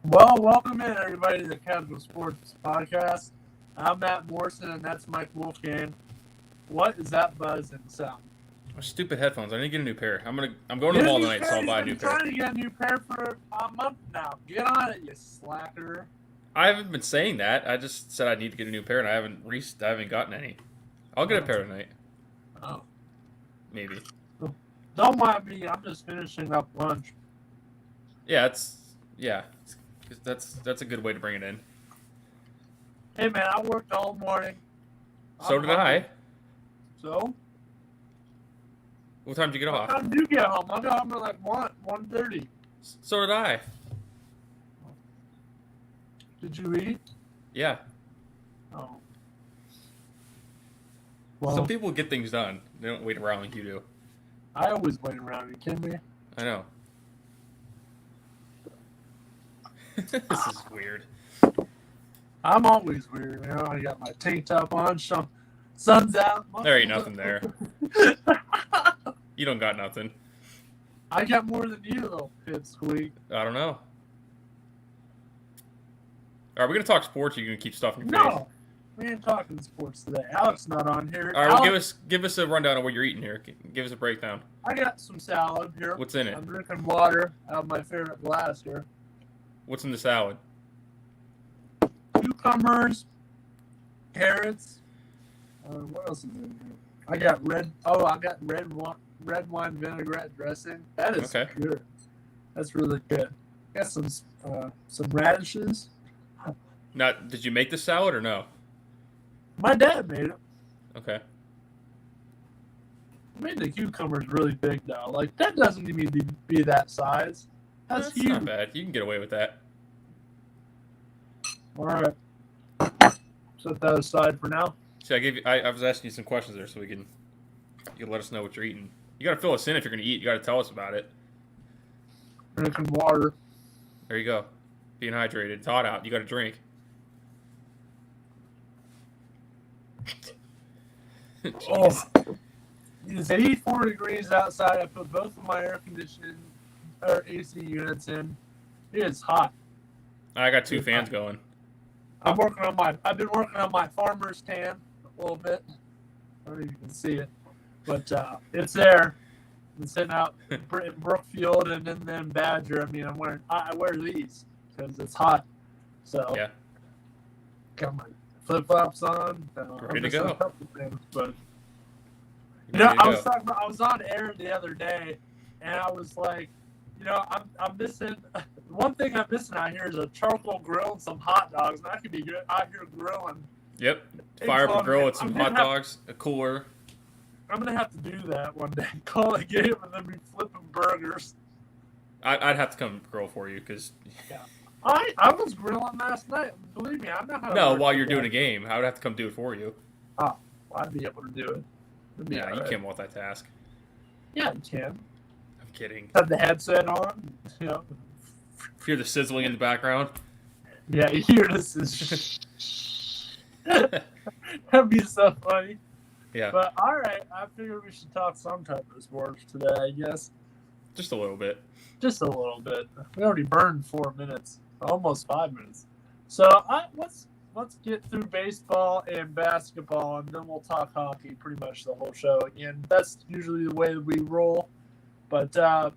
Well, welcome in everybody to the Casual Sports Podcast. I'm Matt Morrison and that's Mike Wolfgang. What is that buzz and sound? Stupid headphones. I need to get a new pair. I'm going to the mall tonight, so I'll buy a new pair. I've been trying to get a new pair for a month now. Get on it, you slacker. I haven't been saying that. I just said I need to get a new pair, and I haven't gotten any. I'll get a pair tonight. Oh, maybe. Don't mind me. I'm just finishing up lunch. Yeah, that's a good way to bring it in. Hey man, I worked all morning. So did I. So? What time did you get off? What time did you get home? I got home at like 1:30. So did I. Did you eat? Yeah. Oh. Well, some people get things done. They don't wait around like you do. I always wait around. Are you kidding me? I know. This is weird. I'm always weird, you know. I got my tank top on, sun's out. There ain't nothing there. You don't got nothing. I got more than you, little pipsqueak. I don't know. Are we gonna talk sports? Or are you gonna keep stuff in your face? No, we ain't talking sports today. Alex not on here. All right, well, Alex, give us a rundown of what you're eating here. Give us a breakdown. I got some salad here. What's in it? I'm drinking water out of my favorite glass here. What's in the salad? Cucumbers, carrots. What else is in here? I got red wine vinaigrette dressing. That is good. That's really good. Got some radishes. Now, did you make the salad or no? My dad made it. Okay. I made the cucumbers really big though. Like that doesn't need to be that size. That's huge. Not bad. You can get away with that. All right. Set that aside for now. See, I was asking you some questions there, so you can let us know what you're eating. You got to fill us in if you're going to eat. You got to tell us about it. Drinking water. There you go. Being hydrated. It's hot out. You got to drink. Oh, it's 84 degrees outside. I put both of my air conditioning or AC units in. It is hot. I got two fans going. I've been working on my farmer's tan a little bit. I don't know if you can see it, but it's there. It's sitting out in Brookfield and then Badger. I mean, I wear these because it's hot. So yeah, got my flip flops on. Ready to go. Things, but I was on air the other day, and I was like, I'm missing. One thing I'm missing out here is a charcoal grill and some hot dogs, and I could be good out here grilling. Yep, fire up a grill with some hot dogs, a cooler. I'm gonna have to do that one day. Call a game and then be flipping burgers. I'd have to come grill for you because. Yeah. I was grilling last night. Believe me, I know how to. No, while you're doing a game, I would have to come do it for you. Oh, I'd be able to do it. Yeah, you can't multitask. Yeah, you can. I'm kidding. Have the headset on. Hear the sizzling in the background. Yeah, you hear this. That'd be so funny. Yeah. But all right, I figured we should talk some type of sports today. I guess. Just a little bit. Just a little bit. We already burned 4 minutes, almost 5 minutes. So let's get through baseball and basketball, and then we'll talk hockey pretty much the whole show again. That's usually the way that we roll. But I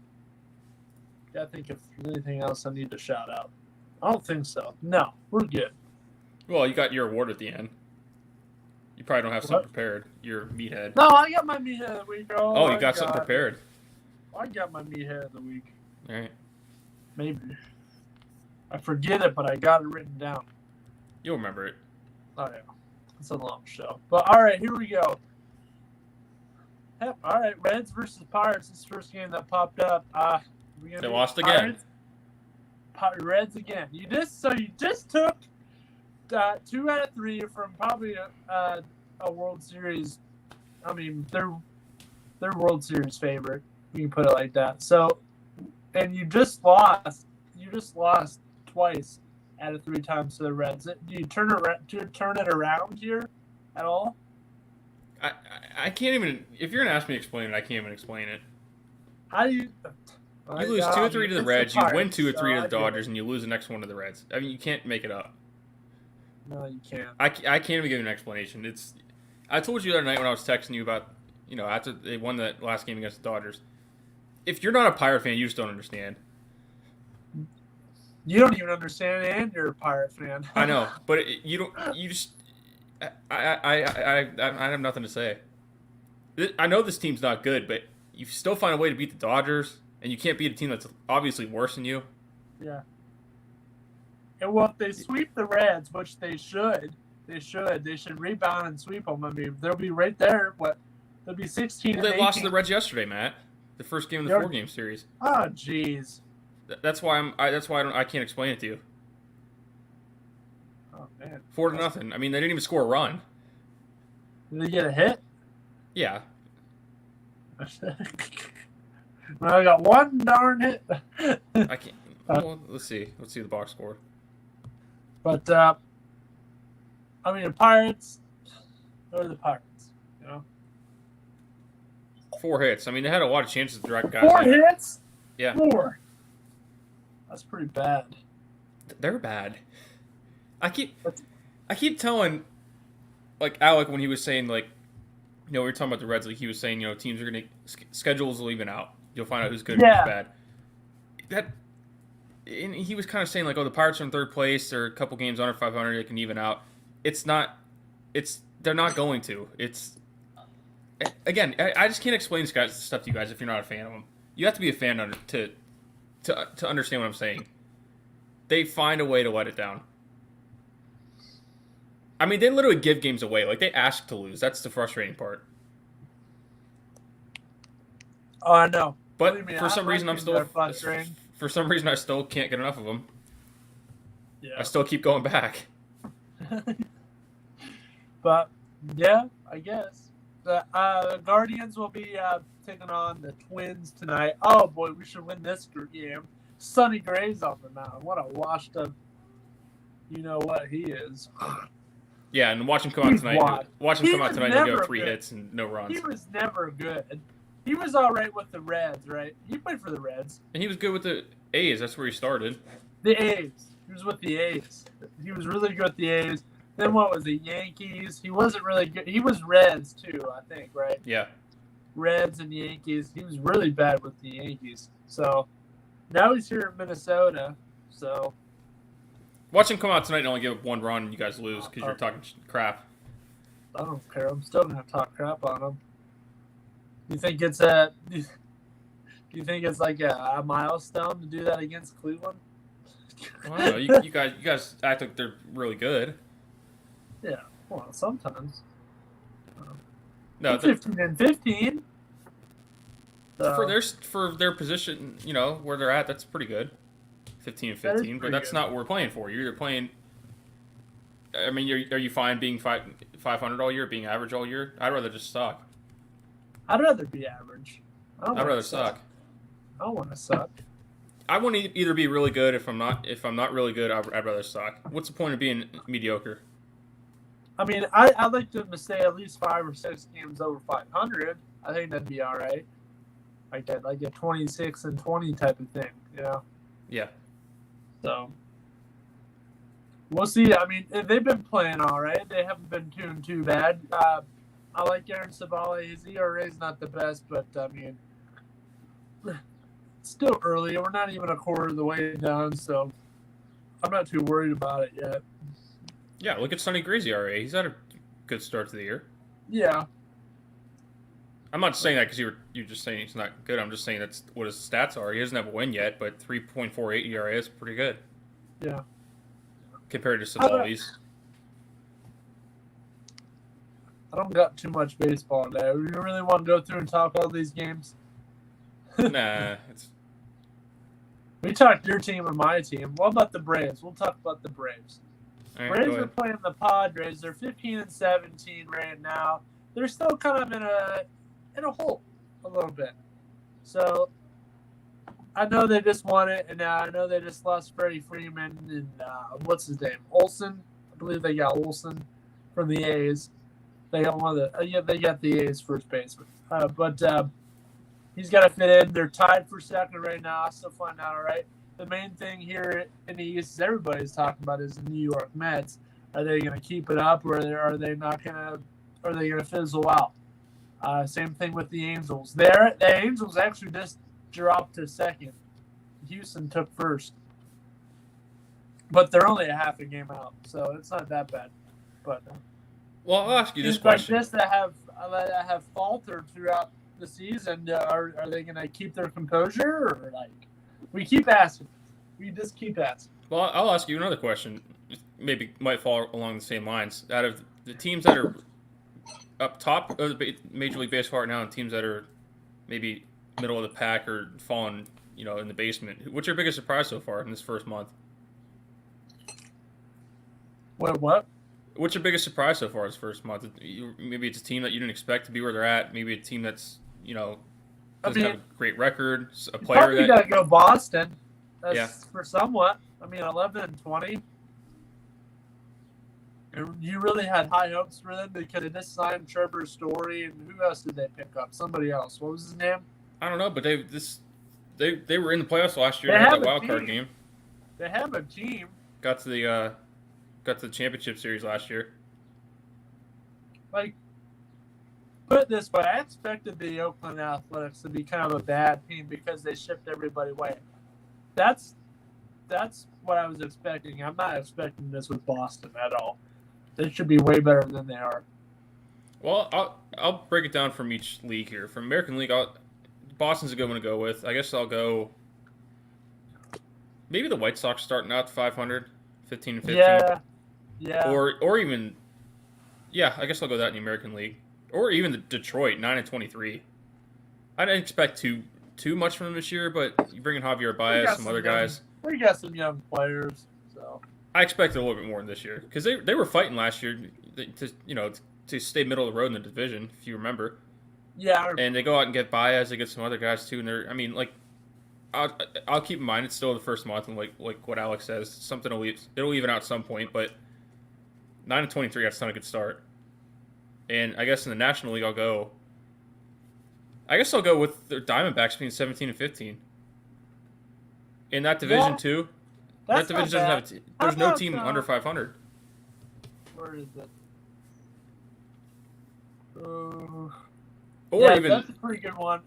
think if there's anything else I need to shout out. I don't think so. No, we're good. Well, you got your award at the end. You probably don't have something prepared. Your meathead. No, I got my meathead of the week. Oh, you got something prepared. I got my meathead of the week. All right. Maybe. I forget it, but I got it written down. You'll remember it. Oh, yeah. It's a long show. But, all right, here we go. Yep, all right, Reds versus Pirates. This first game that popped up. They lost again. Reds again. You just took 2 out of 3 from probably a World Series. I mean, they're World Series favorite. You can put it like that. So, and you just lost. You just lost twice out of 3 times to the Reds. Do you turn it around here at all? I can't even. If you're gonna ask me to explain it, I can't even explain it. How do you? You lose 2 or 3 to the Reds, you win 2 or 3 to the I get it. Dodgers, and you lose the next one to the Reds. I mean, you can't make it up. No, you can't. I can't even give you an explanation. I told you the other night when I was texting you about, after they won that last game against the Dodgers. If you're not a Pirate fan, you just don't understand. You don't even understand, and you're a Pirate fan. I know, but I have nothing to say. I know this team's not good, but you still find a way to beat the Dodgers, and you can't beat a team that's obviously worse than you. Yeah. And well, if they sweep the Reds, which they should rebound and sweep them. I mean, they'll be right there. They'll be 16 Well, and they 18. lost to the Reds yesterday, Matt. The first game of the 4-game series. Oh, jeez. That's why I can't explain it to you. Oh man. 4-0. I mean, they didn't even score a run. Did they get a hit? Yeah. Well, I got one darn hit. I can't. Well, let's see. Let's see the box score. But I mean, the Pirates. They're the Pirates. 4 hits. I mean, they had a lot of chances to direct guys. 4 hits. Yeah. 4. That's pretty bad. They're bad. I keep telling, like Alec when he was saying we were talking about the Reds. Like he was saying, teams are gonna schedules will even out. You'll find out who's good and who's bad. And he was kind of saying the Pirates are in 3rd place. They're a couple games under 500. They can even out. It's not. They're not going to. Again, I just can't explain this stuff to you guys if you're not a fan of them. You have to be a fan to understand what I'm saying. They find a way to let it down. I mean, they literally give games away. Like, they ask to lose. That's the frustrating part. Oh, I know. But for some reason, I still can't get enough of them. Yeah. I still keep going back. But, yeah, I guess. The Guardians will be taking on the Twins tonight. Oh, boy, we should win this game. Sonny Gray's on the mound. What a washed up, what he is. Yeah, and watch him come out tonight. Watch him come out tonight and go 3 hits and no runs. He was never good. He was all right with the Reds, right? He played for the Reds. And he was good with the A's. That's where he started. The A's. He was with the A's. He was really good with the A's. Then what was it? Yankees. He wasn't really good. He was Reds too, I think, right? Yeah. Reds and Yankees. He was really bad with the Yankees. So now he's here in Minnesota. So watch him come out tonight and only give up 1 run and you guys lose because you're talking crap. I don't care. I'm still gonna talk crap on him. Do you think it's a milestone to do that against Cleveland? Well, I don't know. You guys act like they're really good. Yeah, well, sometimes. No, 15-15. For their position, where they're at, that's pretty good. 15-15, but that's not what we're playing for. You're either playing. I mean, are you fine being 500 all year, being average all year? I'd rather just suck. I'd rather be average. I'd rather suck. I don't want to suck. I want to either be really good. If I'm not really good, I'd rather suck. What's the point of being mediocre? I mean, I'd like them to stay at least 5 or 6 games over 500. I think that'd be all right. Like that, like a 26-20 type of thing, Yeah. So we'll see. I mean, they've been playing all right. They haven't been doing too bad. I like Aaron Savali. His ERA is not the best, but I mean, it's still early. We're not even a quarter of the way down, so I'm not too worried about it yet. Yeah, look at Sonny Gray's ERA. He's had a good start to the year. Yeah. I'm not saying that because you're just saying he's not good. I'm just saying that's what his stats are. He doesn't have a win yet, but 3.48 ERA is pretty good. Yeah. Compared to Savali's. I don't got too much baseball today. You really want to go through and talk all these games? Nah. We talked your team and my team. What about the Braves? We'll talk about the Braves. All right, Braves are playing the Padres. They're 15-17 right now. They're still kind of in a hole a little bit. So I know they just won it, and I know they just lost Freddie Freeman and what's his name, Olsen. I believe they got Olsen from the A's. They got they got the A's first baseman. But He's got to fit in. They're tied for second right now. I'll still find out, all right? The main thing here in the East everybody's talking about is the New York Mets. Are they going to keep it up, or are they not going to? Are they going to fizzle out? Same thing with the Angels. The Angels actually just dropped to second. Houston took first, but they're only a half a game out, so it's not that bad. But well, I'll ask you this like question: this that have faltered throughout the season, are they going to keep their composure, or like we keep asking? We just keep asking. Well, I'll ask you another question. Maybe might fall along the same lines. Out of the teams that are up top of the Major League Baseball right now, and teams that are maybe middle of the pack or falling, in the basement, what's your biggest surprise so far in this first month? What? What's your biggest surprise so far this first month? Maybe it's a team that you didn't expect to be where they're at. Maybe a team that's doesn't have a great record. A player probably got to go Boston. That's for somewhat. 11-20. You really had high hopes for them because they just signed Trevor Story, and who else did they pick up? Somebody else. What was his name? I don't know, but they were in the playoffs last year. They had that wild card game. They have a team. Got to the championship series last year. Like, put it this way, I expected the Oakland Athletics to be kind of a bad team because they shipped everybody away. That's what I was expecting. I'm not expecting this with Boston at all. They should be way better than they are. Well, I'll break it down from each league here. From American League, Boston's a good one to go with. I guess I'll go maybe the White Sox starting out 500, 15-15. Yeah. Or even, I guess I'll go that in the American League. Or even the Detroit, 9-23. I didn't expect too much from them this year, but you bring in Javier Baez, some other guys. We got some young players, so I expected a little bit more this year because they were fighting last year to stay middle of the road in the division, if you remember. Yeah. And they go out and get Baez, they get some other guys too, and I'll keep in mind it's still the first month, and like what Alex says, it'll even out at some point, but 9-23, that's not a good start. And I guess in the National League, I'll go with the Diamondbacks being 17-15. In that division too, that division doesn't have. There's no team under 500. Where is it? That's a pretty good one.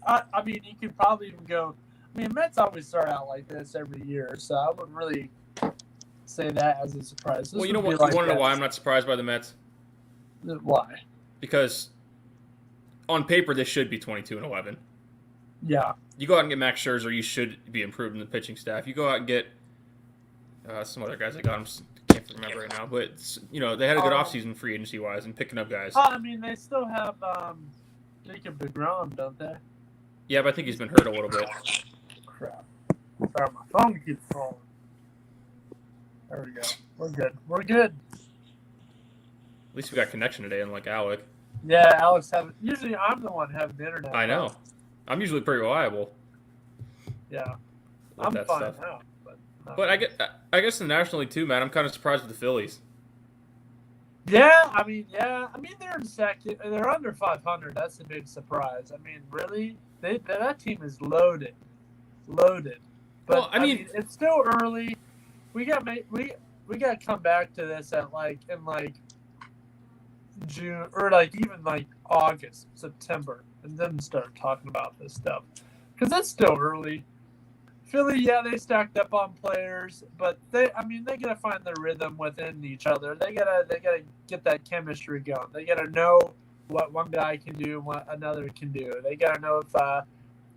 You could probably even go. Mets always start out like this every year, so I wouldn't really say that as a surprise. Well, you know what? You want to know why I'm not surprised by the Mets? Why? Because on paper they should be 22-11. Yeah. You go out and get Max Scherzer, you should be improving the pitching staff. You go out and get some other guys. I can't remember right now, but they had a good offseason free agency wise and picking up guys. They still have Jacob DeGrom, don't they? Yeah, but I think he's been hurt a little bit. Crap! Sorry, my phone keeps falling. There we go. We're good. At least we got connection today, unlike Alec. Yeah, Alex usually I'm the one having the internet. I know. I'm usually pretty reliable. Yeah. I'm fine now. But I guess in the National League too, man, I'm kind of surprised with the Phillies. Yeah. They're in second. They're under 500. That's a big surprise. Really? That team is loaded. But well, it's still early. We got to come back to this in June or even August, September, and then start talking about this stuff because it's still early. Philly, they stacked up on players, but they gotta find their rhythm within each other. They gotta get that chemistry going. They gotta know what one guy can do and what another can do. They gotta know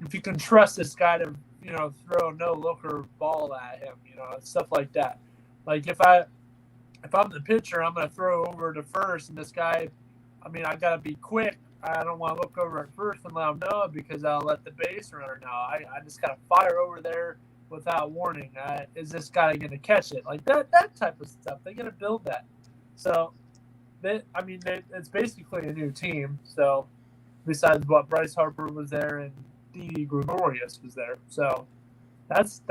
if you can trust this guy to throw a no-looker ball at him, stuff like that. If I'm the pitcher, I'm going to throw over to first, and this guy, I got to be quick. I don't want to look over at first and let him know because I'll let the base runner know. I just got to fire over there without warning. Is this guy going to catch it? That type of stuff. They got to build that. So, it's basically a new team. So, besides what Bryce Harper was there and Didi Gregorius was there. So, that's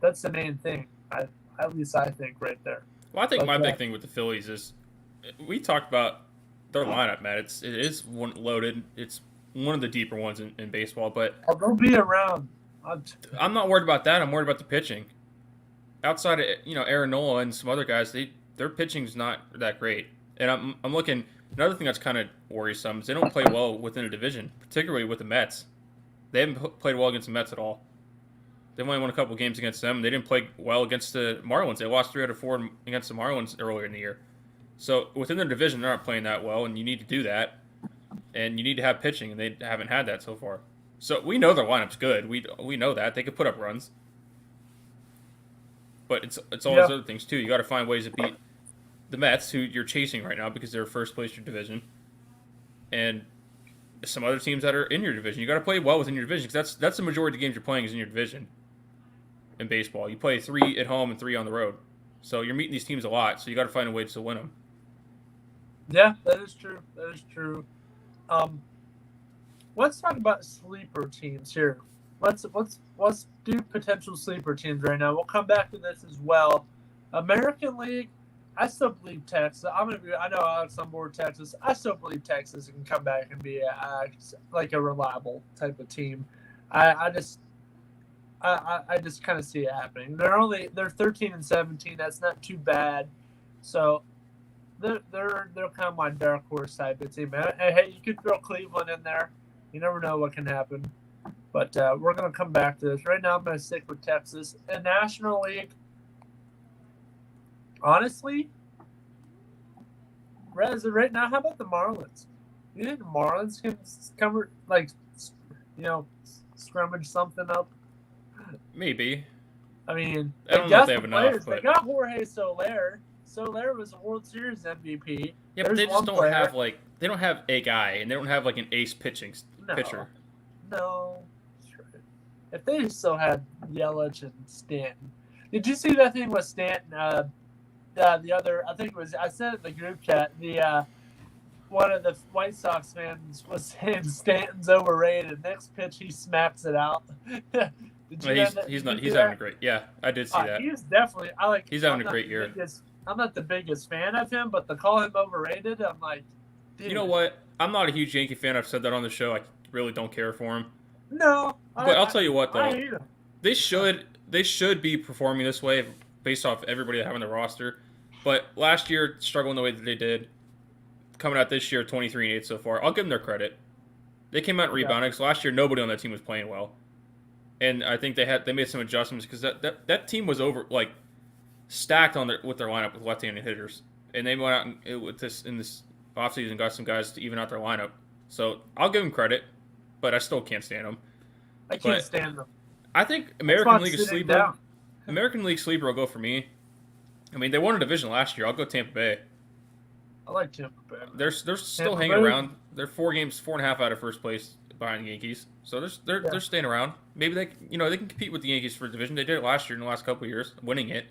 the main thing. At least I think right there. Well, I think my big thing with the Phillies is we talked about their lineup, man. It is loaded. It's one of the deeper ones in baseball. But they'll be around. I'm not worried about that. I'm worried about the pitching. Outside of Aaron Nola and some other guys, their pitching's not that great. And I'm looking. Another thing that's kind of worrisome is they don't play well within a division, particularly with the Mets. They haven't played well against the Mets at all. They've only won a couple games against them. They didn't play well against the Marlins. They lost 3 out of 4 against the Marlins earlier in the year. So within their division, they're not playing that well, and you need to do that. And you need to have pitching, and they haven't had that so far. So we know their lineup's good. We know that. They could put up runs. But it's all those other things, too. You got to find ways to beat the Mets, who you're chasing right now because they're first place in your division, and some other teams that are in your division. You got to play well within your division because that's the majority of the games you're playing is in your division. In baseball, you play 3 at home and 3 on the road, so you're meeting these teams a lot. So you got to find a way to win them. Yeah, that is true. That is true. Let's talk about sleeper teams here. Let's do potential sleeper teams right now. We'll come back to this as well. American League. I still believe Texas. I know Alex on board Texas. I still believe Texas can come back and be like a reliable type of team. I just kind of see it happening. They're 13 and 17. That's not too bad. So they're kind of my dark horse type of team. Hey, you could throw Cleveland in there. You never know what can happen. But we're gonna come back to this. Right now, I'm gonna stick with Texas. In National League. Honestly, right now, how about the Marlins? You think the Marlins can come, scrummage something up? Maybe. I mean, I don't know if they have enough. But... They got Jorge Soler. Soler was a World Series MVP. Yeah, but they just don't have they don't have a guy, and they don't have an ace pitcher. No. If they still had Yelich and Stanton. Did you see that thing with Stanton? The other, I think it was, I said it in the group chat, one of the White Sox fans was saying Stanton's overrated. Next pitch, he smacks it out. He's having a great, yeah, I did see that. He's definitely, he's having a great year. I'm not the biggest fan of him, but to call him overrated, I'm like, dude. You know what? I'm not a huge Yankee fan. I've said that on the show. I really don't care for him. No. But I'll tell you what, though. I hate him. They should be performing this way based off everybody they have on the roster. But last year, struggling the way that they did, coming out this year, 23-8 so far, I'll give them their credit. They came out rebounding because last year nobody on that team was playing well, and I think they made some adjustments because that team was stacked with their lineup with left-handed hitters, and they went out in this offseason got some guys to even out their lineup. So I'll give them credit, but I still can't stand them. I can't stand them. I think American League sleeper. American League sleeper will go for me. I mean, they won a division last year. I'll go Tampa Bay. I like Tampa Bay. They're still hanging around. They're 4.5 out of first place behind the Yankees. So they're staying around. Maybe they can compete with the Yankees for a division. They did it last year in the last couple of years, winning it.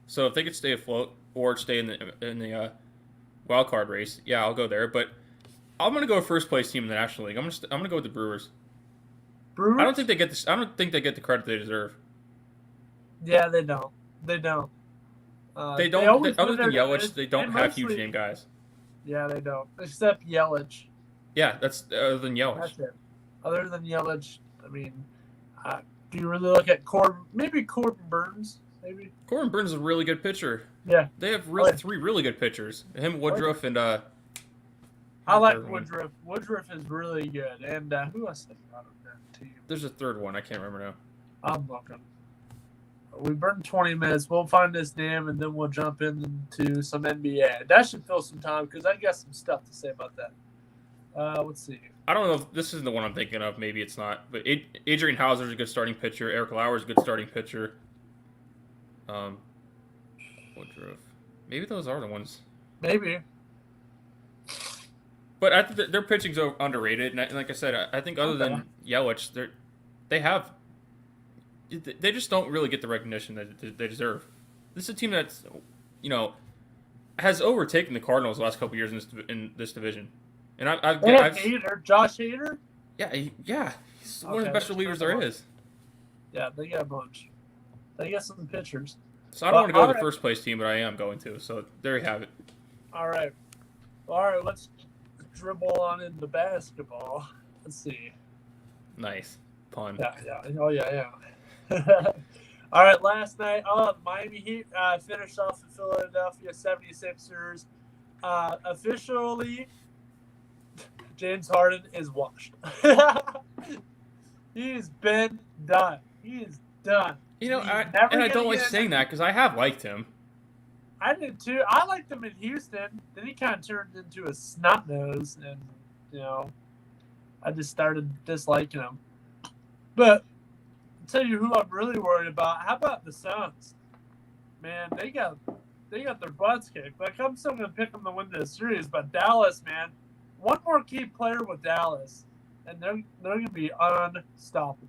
So if they could stay afloat or stay in the wild card race, yeah, I'll go there. But I'm gonna go first place team in the National League. I'm gonna go with the Brewers. Brewers? I don't think they get this. I don't think they get the credit they deserve. Yeah, they don't. They don't. Other than Yelich, they don't have huge name guys. Yeah, they don't. Except Yelich. Yeah, that's other than Yelich. That's it. Other than Yelich, I mean, do you really look at Corbin? Maybe Corbin Burns. Maybe Corbin Burns is a really good pitcher. Yeah, they have three really good pitchers. Him, Woodruff, and I like Woodruff. Woodruff is really good. And who else is on that team? There's a third one. I can't remember now. I'm looking. We burned 20 minutes. We'll find this name, and then we'll jump into some NBA. That should fill some time because I got some stuff to say about that. Let's see. I don't know if this is the one I'm thinking of. Maybe it's not. But Adrian Hauser's a good starting pitcher. Eric Lauer's a good starting pitcher. Woodruff. Maybe those are the ones. Maybe. But I think their pitching's underrated. And like I said, I think other than Yelich, they just don't really get the recognition that they deserve. This is a team that's, has overtaken the Cardinals the last couple of years in this division. And I've Josh Hader? Yeah. He's one of the best relievers there is. Yeah, they got a bunch. They got some pitchers. So I don't want to go to the first place team, but I am going to. So there you have it. All right. Let's dribble on into basketball. Let's see. Nice pun. Yeah. Oh, yeah. All right, last night, the Miami Heat finished off the Philadelphia 76ers. Officially, James Harden is washed. He's been done. He is done. I don't like saying that because I have liked him. I did too. I liked him in Houston. Then he kind of turned into a snot nose, and I just started disliking him. But I'll tell you who I'm really worried about. How about the Suns? Man, they got their butts kicked. Like, I'm still gonna pick them to win this series, but Dallas, man, one more key player with Dallas, and they're gonna be unstoppable.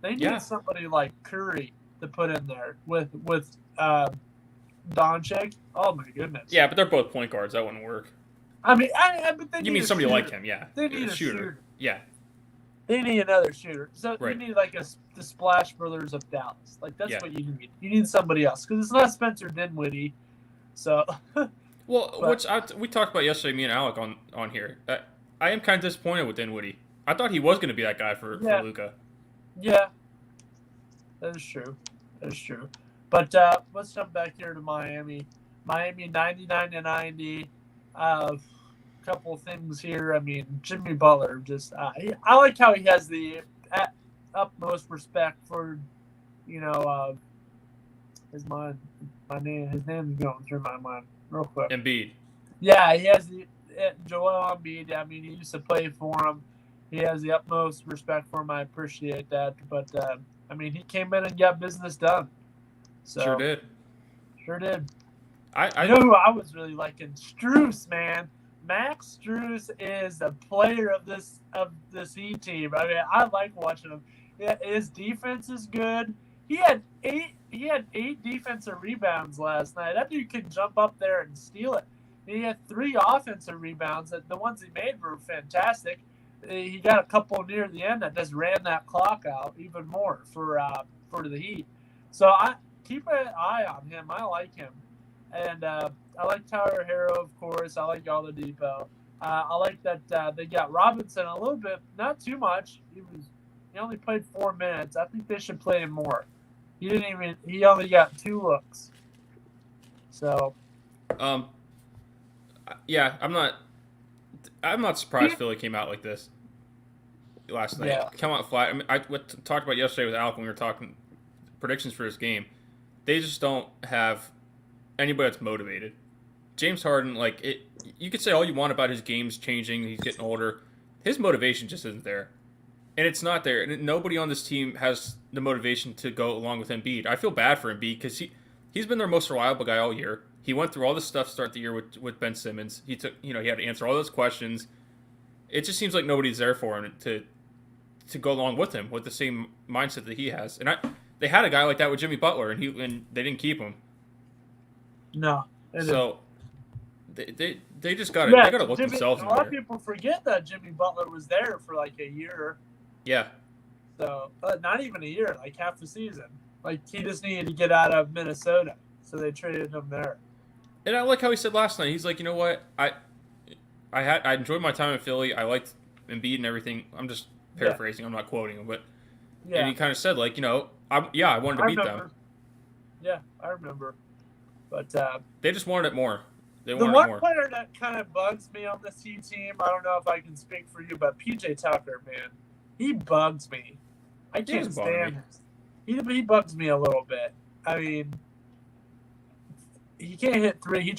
They need somebody like Curry to put in there with Doncic. Oh my goodness. Yeah, but they're both point guards. That wouldn't work. I mean, but they need you mean somebody shooter. like him? Yeah, they need a shooter. Yeah, they need another shooter. So right. You need like the Splash Brothers of Dallas. Like that's what you need. You need somebody else because it's not Spencer Dinwiddie. So. We talked about yesterday, me and Alec on here. I am kind of disappointed with Dinwiddie. I thought he was going to be that guy for Luka. Yeah, that is true. But let's jump back here to Miami. Miami 99-90. Couple things here. I mean, Jimmy Butler just I like how he has the utmost respect for his name's going through my mind real quick. Embiid. Yeah, he has the Joel Embiid. I mean, he used to play for him. He has the utmost respect for him. I appreciate that. But I mean, he came in and got business done. So, sure did. I know who I was really liking. Strus, man. Max Strus is the player of this Heat team. I mean, I like watching him. Yeah, his defense is good. He had eight defensive rebounds last night. That dude could jump up there and steal it. He had 3 offensive rebounds. The ones he made were fantastic. He got a couple near the end that just ran that clock out even more for the Heat. So I keep an eye on him. I like him, and I like Tyler Hero, of course. I like Oladipo. I like that they got Robinson a little bit, not too much. He only played 4 minutes. I think they should play him more. He only got 2 looks. So. Yeah, I'm not surprised Philly came out like this last night. Yeah. Come out flat. I mean, I talked about yesterday with Alec when we were talking predictions for this game. They just don't have anybody that's motivated. James Harden, you could say all you want about his game's changing. He's getting older. His motivation just isn't there, and it's not there. And nobody on this team has the motivation to go along with Embiid. I feel bad for Embiid because he's been their most reliable guy all year. He went through all this stuff to start the year with Ben Simmons. He took, he had to answer all those questions. It just seems like nobody's there for him to go along with him with the same mindset that he has. And they had a guy like that with Jimmy Butler, and they didn't keep him. No. So they just got to look themselves in the mirror. A lot of people forget that Jimmy Butler was there for like a year. Yeah. So not even a year, like half the season. Like he just needed to get out of Minnesota, so they traded him there. And I like how he said last night. He's like, you know what? I enjoyed my time in Philly. I liked Embiid and everything. I'm just paraphrasing. Yeah. I'm not quoting him, but and he kind of said like, I wanted to beat them. Yeah, I remember. But they just wanted it more. The one player that kind of bugs me on this Heat team, I don't know if I can speak for you, but PJ Tucker, man, he bugs me. I can't stand him. He bugs me a little bit. I mean, he can't hit 3. He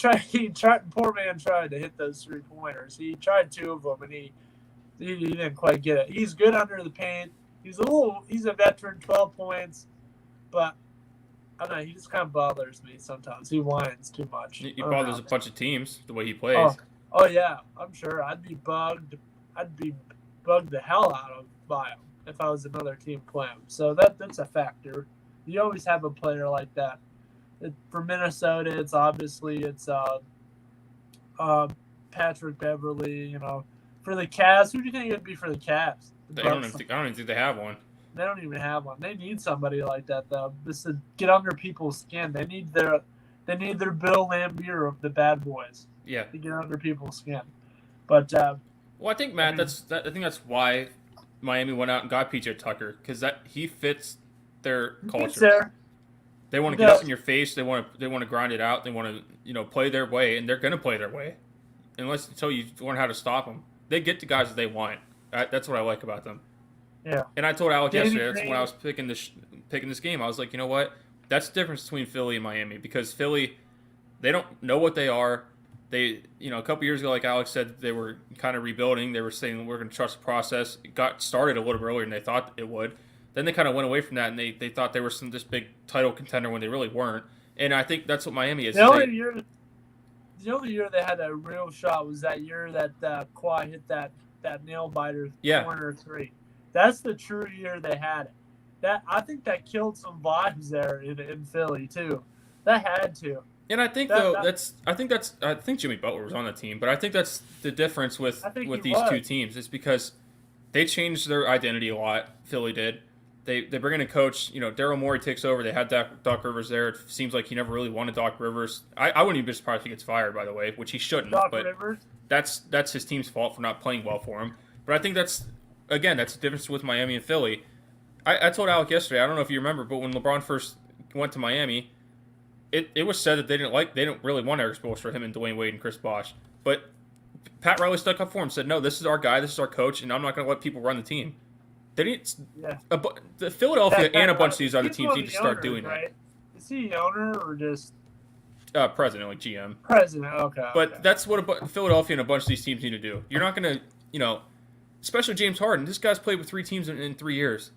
tried. Poor man tried to hit those 3-pointers. He tried 2 of them, and he didn't quite get it. He's good under the paint. He's a veteran, 12 points, but I don't know. He just kind of bothers me sometimes. He whines too much. He bothers a bunch of teams the way he plays. Oh yeah, I'm sure. I'd be bugged the hell out of by him if I was another team playing. So that's a factor. You always have a player like that. For Minnesota, it's Patrick Beverly. For the Cavs, who do you think it'd be for the Cavs? I don't even think they have one. They don't even have one. They need somebody like that though, just to get under people's skin. They need their Bill Laimbeer of the Bad Boys. Yeah. To get under people's skin. But I think Matt, I think that's why Miami went out and got PJ Tucker because he fits their culture. There. They want to get up in your face. They want to grind it out. They want to play their way, and they're going to play their way, until you learn how to stop them. They get the guys that they want. That's what I like about them. Yeah. And I told Alec yesterday. That's when I was picking this game. I was like, you know what? That's the difference between Philly and Miami, because Philly, they don't know what they are. They, a couple years ago, like Alex said, they were kind of rebuilding. They were saying we're going to trust the process. It got started a little bit earlier than they thought it would. Then they kind of went away from that, and they thought they were this big title contender when they really weren't. And I think that's what Miami is. The only year they had a real shot was that year that Kawhi hit that nail biter corner three. That's the true year they had it. I think that killed some vibes there in Philly too. That had to. And I think I think Jimmy Butler was on the team, but I think that's the difference with these two teams. It's because they changed their identity a lot. Philly did. They bring in a coach. Daryl Morey takes over. They had Doc Rivers there. It seems like he never really wanted Doc Rivers. I wouldn't even be surprised if he gets fired, by the way, which he shouldn't. Doc but Rivers? That's his team's fault for not playing well for him. But I think that's the difference with Miami and Philly. I told Alec yesterday. I don't know if you remember, but when LeBron first went to Miami, it was said that they didn't really want Eric Spoelstra, him and Dwayne Wade and Chris Bosh. But Pat Riley stuck up for him, said, no, this is our guy, this is our coach, and I'm not going to let people run the team. They didn't. Yeah. The Philadelphia and a bunch of these other teams need to start doing that. Is he the owner or just president, like GM? President, okay. But that's what Philadelphia and a bunch of these teams need to do. You're not going to, especially James Harden. This guy's played with 3 teams in 3 years,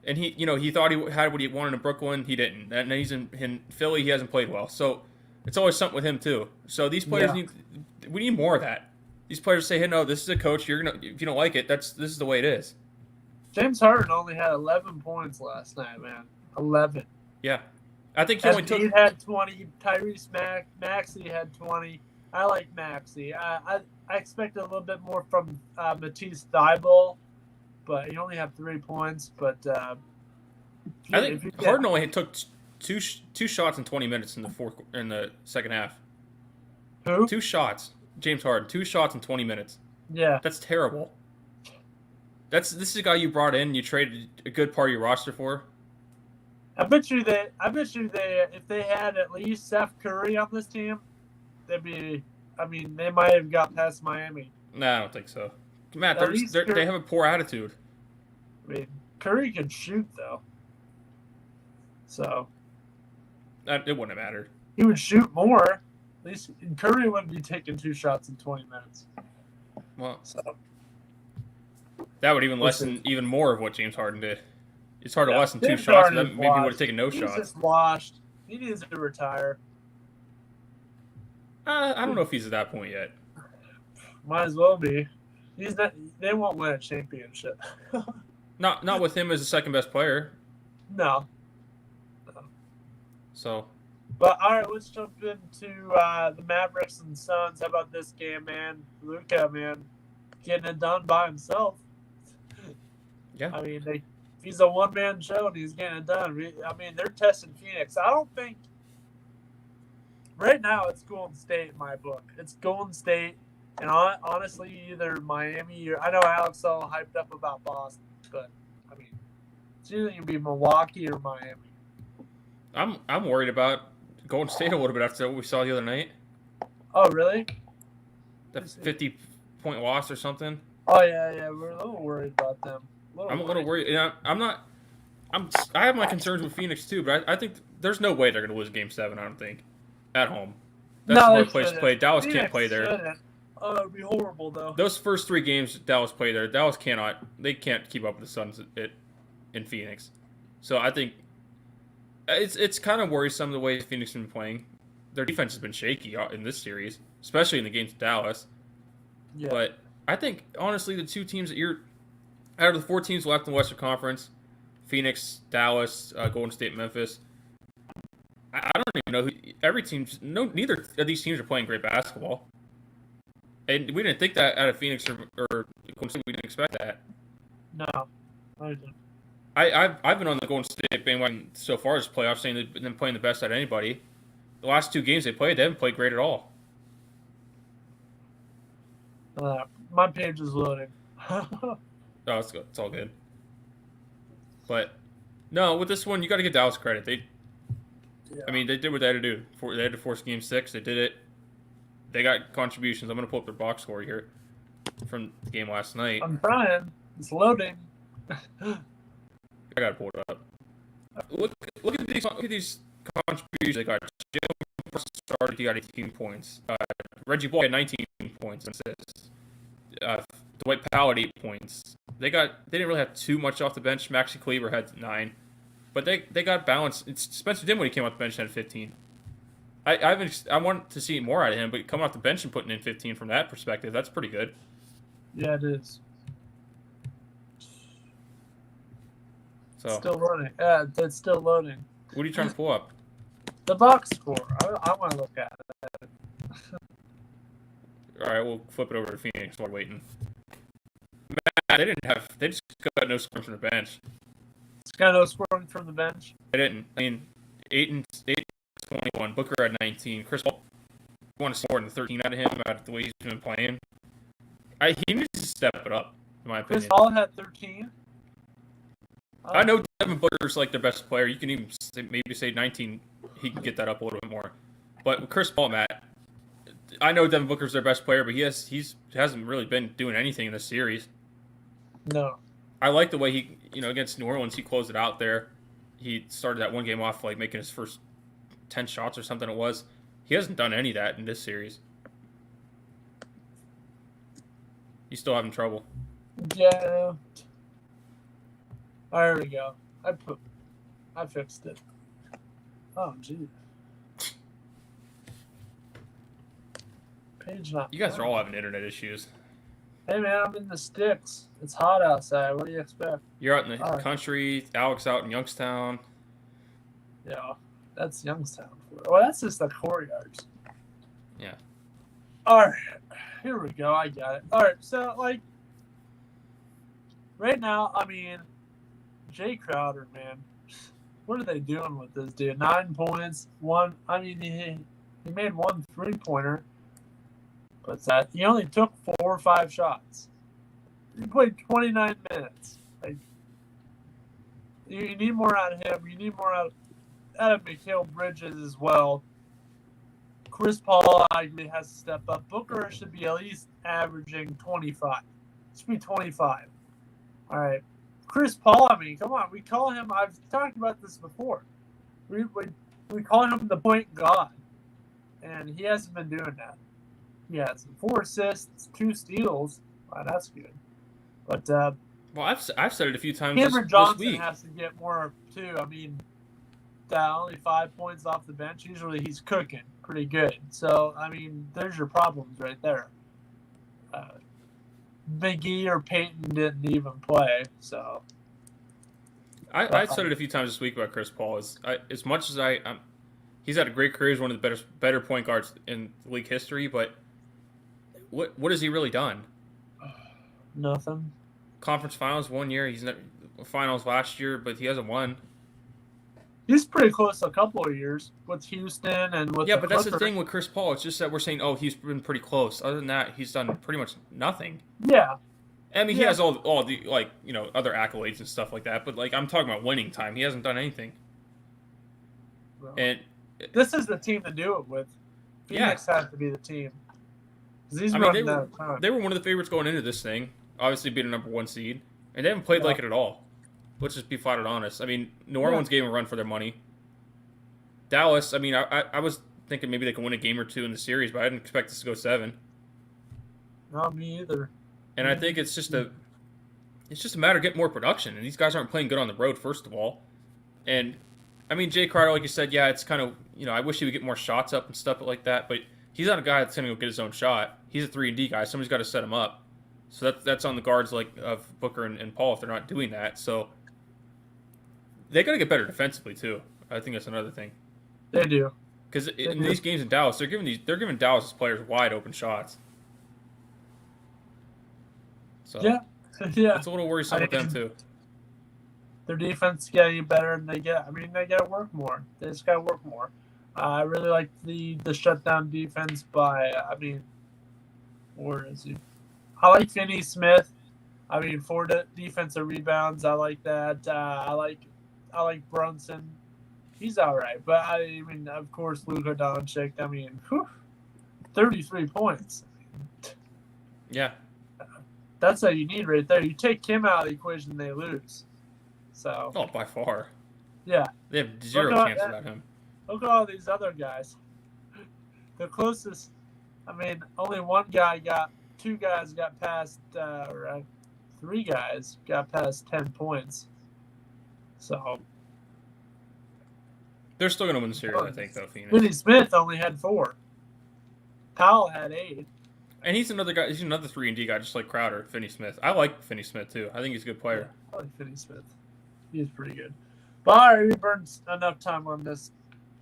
and he thought he had what he wanted in Brooklyn. He didn't. And he's in Philly. He hasn't played well. So it's always something with him too. So these players we need more of that. These players say, hey, no, this is a coach. If you don't like it, this is the way it is. James Harden only had 11 points last night, man. 11. Yeah. I think he had 20. Tyrese Maxey had 20. I like Maxey. I expected a little bit more from Matisse Thybulle, but he only had 3 points. But I think Harden only took two shots in 20 minutes in the second half. Who? 2 shots. James Harden. 2 shots in 20 minutes. Yeah. That's terrible. This is a guy you brought in. You traded a good part of your roster for. I bet you they if they had at least Steph Curry on this team, they might have got past Miami. No, I don't think so. Matt, they have a poor attitude. I mean, Curry can shoot though, so it wouldn't have mattered. He would shoot more. At least Curry wouldn't be taking 2 shots in 20 minutes. Well, so. That would lessen even more of what James Harden did. It's hard to lessen 2 shots. Maybe he would have taken no shots. He's just washed. He needs to retire. I don't know if he's at that point yet. Might as well be. He's not. They won't win a championship. Not with him as the second best player. No. So. But all right, let's jump into the Mavericks and Suns. How about this game, man? Luka, man, getting it done by himself. Yeah. I mean, he's a one-man show, and he's getting it done. I mean, they're testing Phoenix. I don't think – right now it's Golden State in my book. It's Golden State, and honestly, either Miami or – I know Alex all hyped up about Boston, but, I mean, it's either going to be Milwaukee or Miami. I'm worried about Golden State a little bit after what we saw the other night. Oh, really? The 50-point loss or something. Oh, yeah. We're a little worried about them. I'm a little worried. I have my concerns with Phoenix too, but I think there's no way they're going to lose Game 7. I don't think at home. That's the hard place to play. Dallas can't play there. Shouldn't. Oh, it'd be horrible though. Those first 3 games Dallas played there, Dallas cannot. They can't keep up with the Suns in Phoenix. So I think it's kind of worrisome the way Phoenix has been playing. Their defense has been shaky in this series, especially in the games with Dallas. Yeah. But I think honestly, the 2 teams that out of the 4 teams left in the Western Conference, Phoenix, Dallas, Golden State, Memphis, I don't even know neither of these teams are playing great basketball. And we didn't think that out of Phoenix or Golden State. We didn't expect that. No, I didn't. I've been on the Golden State bandwagon so far this playoff, saying they've been playing the best out of anybody. The last 2 games they haven't played great at all. My page is loading. Oh, it's good. It's all good. But no, with this one, you got to give Dallas credit. I mean, they did what they had to do. They had to force Game 6. They did it. They got contributions. I'm gonna pull up their box score here from the game last night. I'm trying. It's loading. I gotta pull it up. Look at these contributions they got. Jim started. He got 18 points. Reggie Ball had 19 points and assists. Dwight Powell had 8 points. They didn't really have too much off the bench. Maxi Kleber had 9, but they got balance. Spencer Dinwiddie came off the bench and had 15. I want to see more out of him, but coming off the bench and putting in 15 from that perspective, that's pretty good. Yeah, it is. So still loading. Yeah, it's still loading. What are you trying to pull up? The box score. I want to look at it. All right, we'll flip it over to Phoenix while we're waiting. They just got no scoring from the bench. It's got no scoring from the bench. They didn't. I mean, 8 and 21. Booker had 19. Chris Paul, you want to score 13 out of him out of the way he's been playing. He needs to step it up, in my opinion. Chris Paul had 13. I know Devin Booker's like their best player. You can even maybe say 19. He can get that up a little bit more. But with Chris Paul, Matt, I know Devin Booker's their best player, but he hasn't really been doing anything in this series. No. I like the way he, against New Orleans, he closed it out there. He started that one game off like making his first 10 shots or something it was. He hasn't done any of that in this series. He's still having trouble. Yeah. There we go. I fixed it. Oh, geez. Page not. You guys are all having internet issues. Hey, man, I'm in the sticks. It's hot outside. What do you expect? You're out in the country. Alex out in Youngstown. Yeah, that's Youngstown. Well, that's just the courtyards. Yeah. All right. Here we go. I got it. All right. So, right now, I mean, Jay Crowder, man, what are they doing with this dude? 9 points. He made 1 3-pointer. But he only took 4 or 5 shots. He played 29 minutes. You need more out of him. You need more out of Mikal Bridges as well. Chris Paul, I agree, has to step up. Booker should be at least averaging 25. Should be 25. All right. Chris Paul, I mean, come on. We call him, I've talked about this before. We call him the point god. And he hasn't been doing that. He has 4 assists, 2 steals. Wow, that's good. But well, I've said it a few times Cameron this Johnson week. has to get more too. I mean, only 5 points off the bench. Usually he's cooking pretty good. So I mean, there's your problems right there. McGee or Payton didn't even play. So I said it a few times this week about Chris Paul. As much as he's had a great career. He's one of the better point guards in league history, but what has he really done? Nothing. Conference finals 1 year. He's in the finals last year, but he hasn't won. He's pretty close a couple of years with Houston and with but that's the thing with Chris Paul. It's just that we're saying, he's been pretty close. Other than that, he's done pretty much nothing. Yeah. I mean, he has all the other accolades and stuff like that, but I'm talking about winning time. He hasn't done anything. Well, and this is the team to do it with. Phoenix has to be the team. They were one of the favorites going into this thing. Obviously, being a number 1 seed, and they haven't played like it at all. Let's just be flat out honest. I mean, New Orleans gave them a run for their money. Dallas, I mean, I was thinking maybe they could win a game or 2 in the series, but I didn't expect this to go 7. Not me either. And I think it's just a matter of getting more production. And these guys aren't playing good on the road, first of all. And I mean, Jay Crowder, like you said, it's kind of I wish he would get more shots up and stuff like that. But he's not a guy that's going to go get his own shot. He's a 3-and-D guy. Somebody's got to set him up. So that's on the guards of Booker and Paul if they're not doing that. So they got to get better defensively too. I think that's another thing. They do. Because in these games in Dallas, they're giving Dallas players wide open shots. So yeah, it's a little worrisome with them too. Their defense is getting better, and they got to work more. They just got to work more. I really like the shutdown defense by. I mean, where is he? I like Finney Smith. I mean, for the defensive rebounds, I like that. I like Brunson. He's all right, but I mean, of course, Luka Doncic. I mean, 33 points. Yeah. That's what you need right there. You take him out of the equation, they lose. So. Oh, by far. Yeah. They have zero chance without him. Look at all these other guys. The closest, I mean, only two guys got past, or 3 guys got past 10 points. So. They're still going to win the series, I think, though, Phoenix. Finney Smith only had 4. Powell had 8. And he's another guy. He's another 3-and-D guy, just like Crowder, Finney Smith. I like Finney Smith, too. I think he's a good player. Yeah, I like Finney Smith. He's pretty good. But all right, we burned enough time on this.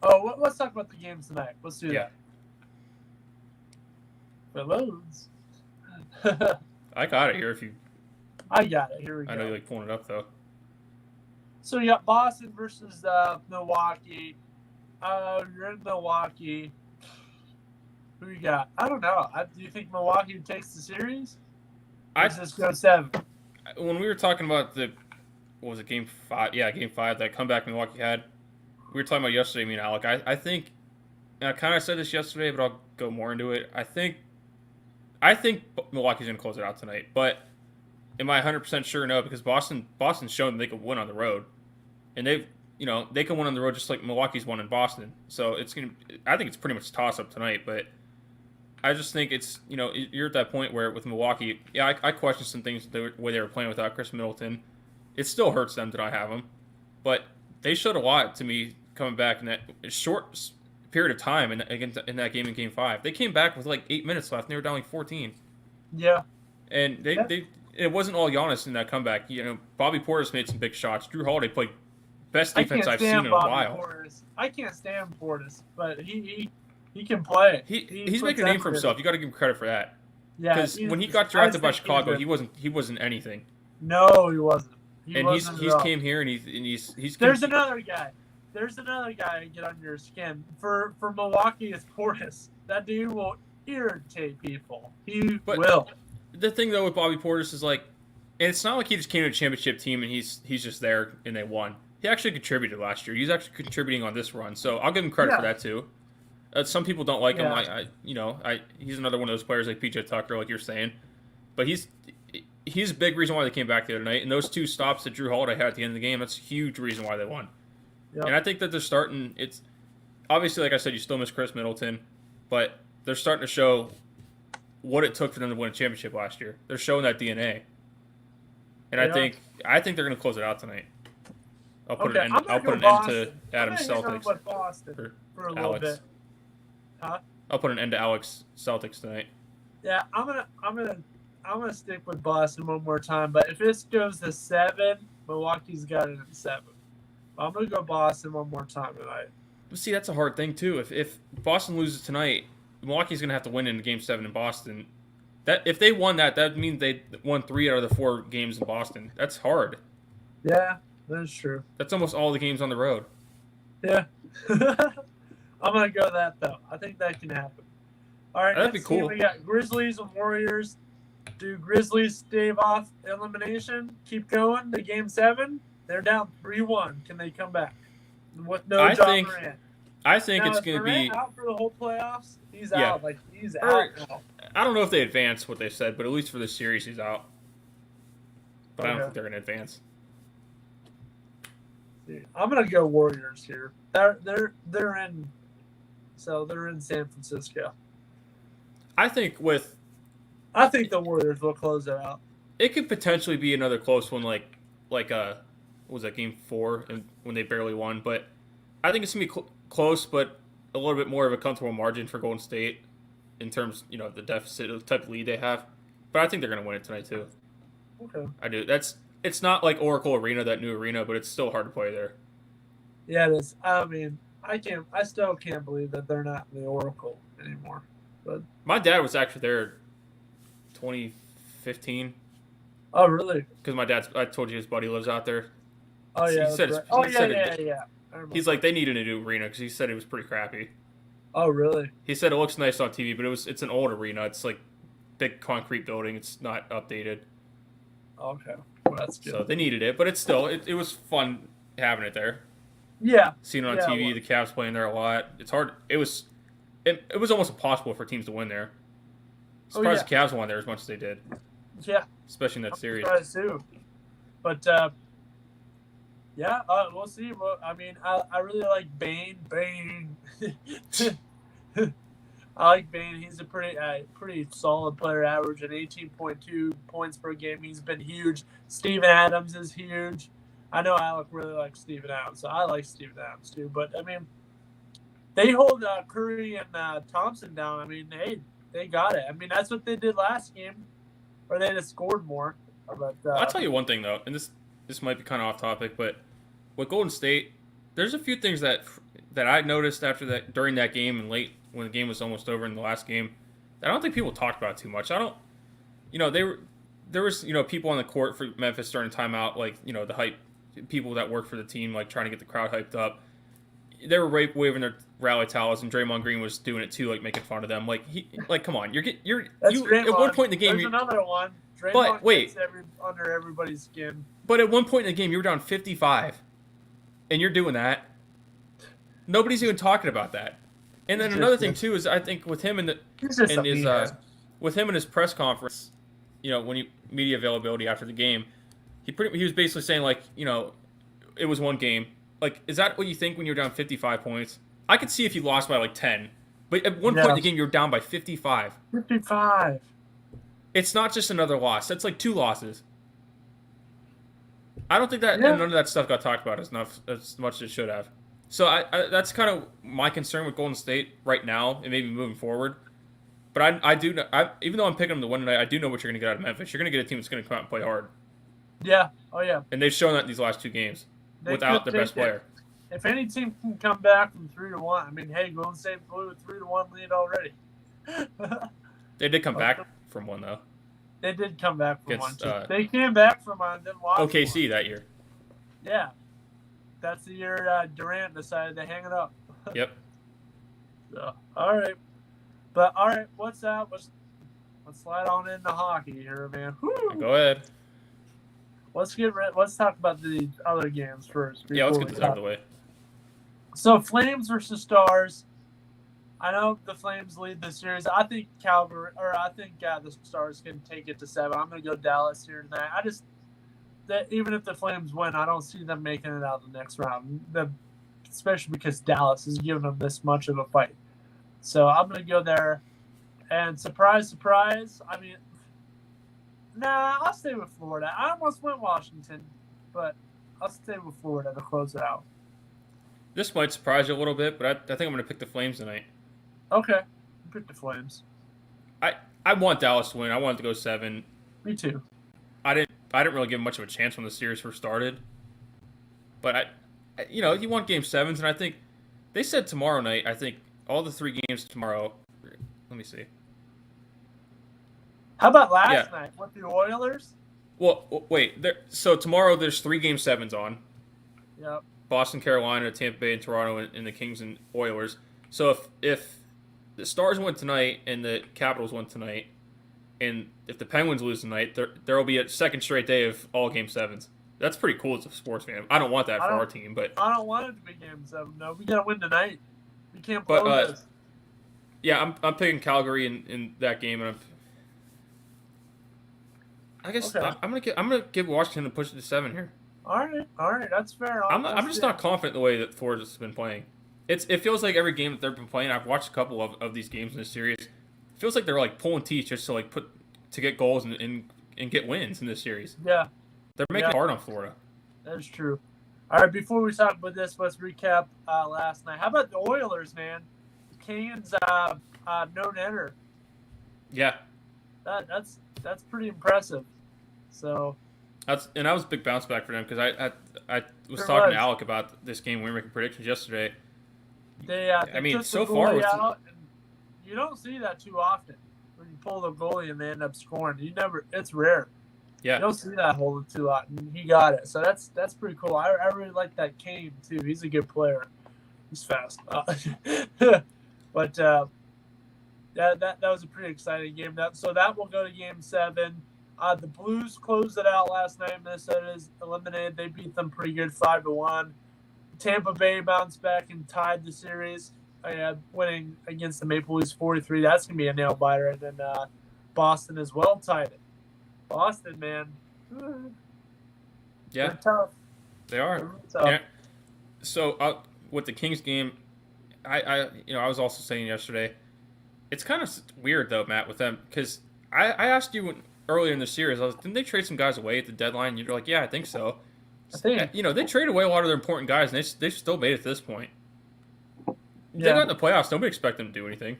Oh, let's talk about the games tonight. Let's do that. For loads. I got it here if you... I got it. Here we go. I know you like pulling it up, though. So you got Boston versus Milwaukee. You're in Milwaukee. Who you got? I don't know. Do you think Milwaukee takes the series? Or does this go 7? When we were talking about what was it, Game 5? Yeah, Game 5, that comeback Milwaukee had. We were talking about yesterday, me and Alec. I think, and I kind of said this yesterday, but I'll go more into it. I think Milwaukee's going to close it out tonight. But am I 100% sure? No, because Boston's shown they can win on the road. And they can win on the road just like Milwaukee's won in Boston. So I think it's pretty much a toss-up tonight. But I just think it's, you're at that point where with Milwaukee, I question some things the way they were playing without Chris Middleton. It still hurts them to not have him. But they showed a lot to me coming back in that short period of time in that game in Game 5. They came back with like 8 minutes left, and they were down like 14. Yeah. And it wasn't all Giannis in that comeback. Bobby Portis made some big shots. Drew Holiday played best defense I've seen in a while. Portis. I can't stand Portis, but he can play. He's making a name for himself. You got to give him credit for that. Yeah. Because when he got drafted by Chicago, he wasn't anything. No, he wasn't. He's came here and he's. There's another guy. To get on your skin. For Milwaukee, it's Portis. That dude will irritate people. He will. The thing though with Bobby Portis is like, and it's not like he just came to a championship team and he's just there and they won. He actually contributed last year. He's actually contributing on this run, so I'll give him credit for that too. Some people don't like him. He's another one of those players like PJ Tucker, like you're saying, but he's a big reason why they came back the other night. And those 2 stops that Drew Holiday had at the end of the game, that's a huge reason why they won. Yep. And I think that they're starting. It's obviously, like I said, you still miss Chris Middleton, but they're starting to show what it took for them to win a championship last year. They're showing that DNA, and I think they're going to close it out tonight. I'll put an end to Adam's Celtics for a little bit. Huh? I'll put an end to Alex Celtics tonight. Yeah, I'm gonna stick with Boston one more time. But if this goes to 7, Milwaukee's got it at 7. I'm gonna go Boston one more time tonight. See, that's a hard thing too. If Boston loses tonight, Milwaukee's gonna have to win in Game 7 in Boston. That if they won that means they won 3 out of the 4 games in Boston. That's hard. Yeah, that's true. That's almost all the games on the road. Yeah. I'm going to go that, though. I think that can happen. All right, that'd be cool. We got Grizzlies and Warriors. Do Grizzlies stave off elimination? Keep going to Game 7? They're down 3-1. Can they come back? With no Ja Morant. I think it's going to be out for the whole playoffs. He's out. Like he's out now. I don't know if they advance what they said, but at least for this series, he's out. But I don't think they're going to advance. I'm going to go Warriors here. They're in. So they're in San Francisco. I think the Warriors will close it out. It could potentially be another close one, like what was that Game 4 and when they barely won. But I think it's gonna be close, but a little bit more of a comfortable margin for Golden State in terms, of the deficit, of the type of lead they have. But I think they're gonna win it tonight too. Okay. I do. It's not like Oracle Arena, that new arena, but it's still hard to play there. Yeah, it is. I mean, I still can't believe that they're not in the Oracle anymore. But my dad was actually there 2015. Oh, really? Because I told you his buddy lives out there. Oh, yeah. He said yeah. He's like, they needed a new arena because he said it was pretty crappy. Oh, really? He said it looks nice on TV, but it's an old arena. It's like big concrete building. It's not updated. Okay, well, that's good. So they needed it, but it's still it was fun having it there. Yeah, Seeing it on TV, the Cavs playing there a lot. It's hard. It was almost impossible for teams to win there. Surprised the Cavs won there as much as they did. Yeah, especially in that series. Too. But we'll see. Well, I mean, I really like Bane. I like Bane. He's a pretty solid player, averaging 18.2 points per game. He's been huge. Steven Adams is huge. I know Alec really likes Steven Adams, so I like Steven Adams too. But I mean, they hold Curry and Thompson down. I mean, they got it. I mean, that's what they did last game, or they just scored more. But I'll tell you one thing though, and this might be kind of off topic, but with Golden State, there's a few things that I noticed during that game and late when the game was almost over in the last game that I don't think people talked about too much. There was people on the court for Memphis during timeout, like the hype people that work for the team, like trying to get the crowd hyped up. They were waving their rally towels, and Draymond Green was doing it too, like making fun of them. Like come on, you're at one point in the game. There's another one. Draymond but wait, under everybody's skin. But at one point in the game, you were down 55, and you're doing that. Nobody's even talking about that. And then another thing too is I think with him with him in his press conference, media availability after the game, he was basically saying like, it was one game. Like, is that what you think when you're down 55 points? I could see if you lost by like 10, but at one point in the game you're down by 55. 55. It's not just another loss. That's like 2 losses. I don't think that none of that stuff got talked about as much as it should have. So that's kind of my concern with Golden State right now and maybe moving forward. But I do know, even though I'm picking them to win tonight, I do know what you're going to get out of Memphis. You're going to get a team that's going to come out and play hard. Yeah. Oh, yeah. And they've shown that in these last 2 games without their best player. If any team can come back from 3-1, I mean, hey, Golden State blew a 3-1 lead already. They did come back from one, though. They did come back from one. They came back from one, then lost OKC that year. Yeah. That's the year Durant decided to hang it up. Yep. So, all right. But, all right, what's that? Let's slide on into hockey here, man. Woo! Go ahead. Let's talk about the other games first. Yeah, let's get this out of the way. So, Flames versus Stars. I know the Flames lead the series. I think the Stars can take it to 7. I'm going to go Dallas here tonight. Even if the Flames win, I don't see them making it out the next round, especially because Dallas is giving them this much of a fight. So I'm going to go there. And surprise, surprise, I mean, I'll stay with Florida. I almost went Washington, but I'll stay with Florida to close it out. This might surprise you a little bit, but I think I'm going to pick the Flames tonight. Okay. Pick the Flames. I want Dallas to win. I want it to go 7. Me too. I didn't really give much of a chance when the series first started. But you want game 7s, and I think they said tomorrow night. I think all the 3 games tomorrow. Let me see. How about last night with the Oilers? Well, wait. So tomorrow there's 3 game 7s on. Yep. Boston, Carolina, Tampa Bay, and Toronto, and the Kings and Oilers. So if the Stars win tonight and the Capitals win tonight, and if the Penguins lose tonight, there will be a second straight day of all game 7s. That's pretty cool as a sports fan. I don't want that for our team, but I don't want it to be game 7. No, we gotta win tonight. We can't blow this. Yeah, I'm picking Calgary in that game, and I guess okay. I'm gonna give Washington a push to 7 here. All right, that's fair. I'm just not confident in the way that Florida's been playing. It feels like every game that they've been playing. I've watched a couple of these games in this series. It feels like they're like pulling teeth just to get goals and get wins in this series. Yeah, they're making it hard on Florida. That's true. All right, before we talk about this, let's recap last night. How about the Oilers, man? Kane's no-netter. Yeah, that's pretty impressive. So that was a big bounce back for them because I was talking to Alec about this game. We were making predictions yesterday. They so far you don't see that too often when you pull the goalie and they end up scoring. It's rare. Yeah, you don't see that hold too often. He got it, so that's pretty cool. I really like that Kane too. He's a good player. He's fast. But that was a pretty exciting game. So that will go to game 7. The Blues closed it out last night. Minnesota is eliminated. They beat them pretty good, 5-1. Tampa Bay bounced back and tied the series, winning against the Maple Leafs 4-3. That's gonna be a nail biter. And then Boston as well tied it. Boston, man, Yeah, they're tough. they are. They're tough. Yeah. So with the Kings game, I was also saying yesterday, it's kind of weird though, Matt, with them because I asked you earlier in the series, didn't they trade some guys away at the deadline? And you're like, yeah, I think so. I think they traded away a lot of their important guys, and they still made it to this point. They Yeah. got in the playoffs. Nobody expected them to do anything.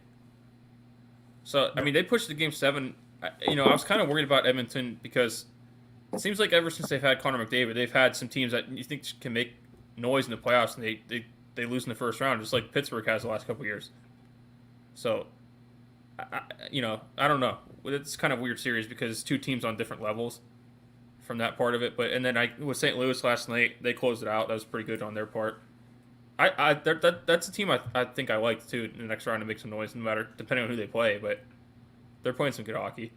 So I mean, they pushed to Game 7. I was kind of worried about Edmonton because it seems like ever since they've had Connor McDavid, they've had some teams that you think can make noise in the playoffs, and they lose in the first round, just like Pittsburgh has the last couple of years. So, I don't know. It's kind of a weird series because it's two teams on different levels from that part of it. But and then with St. Louis last night, they closed it out. That was pretty good on their part. That's a team I think I liked too in the next round to make some noise, no matter depending on who they play. But they're playing some good hockey.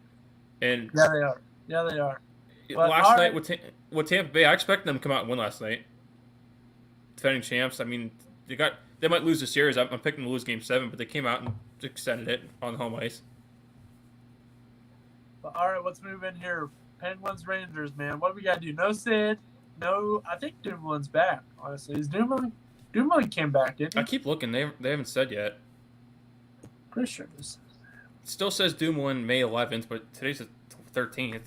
And yeah, they are. Yeah, they are. But last night with Tampa Bay, I expect them to come out and win last night. Defending champs. I mean, they might lose the series. I'm picking them to lose Game 7, but they came out and extended it on home ice. But, all right, let's move in here. Penguins, Rangers, man. What do we got to do? No Sid. No, I think Dumoulin's back, honestly. Is Dumoulin? Dumoulin came back, didn't he? I keep looking. They haven't said yet. Pretty sure this. It still says Dumoulin May 11th, but today's the 13th.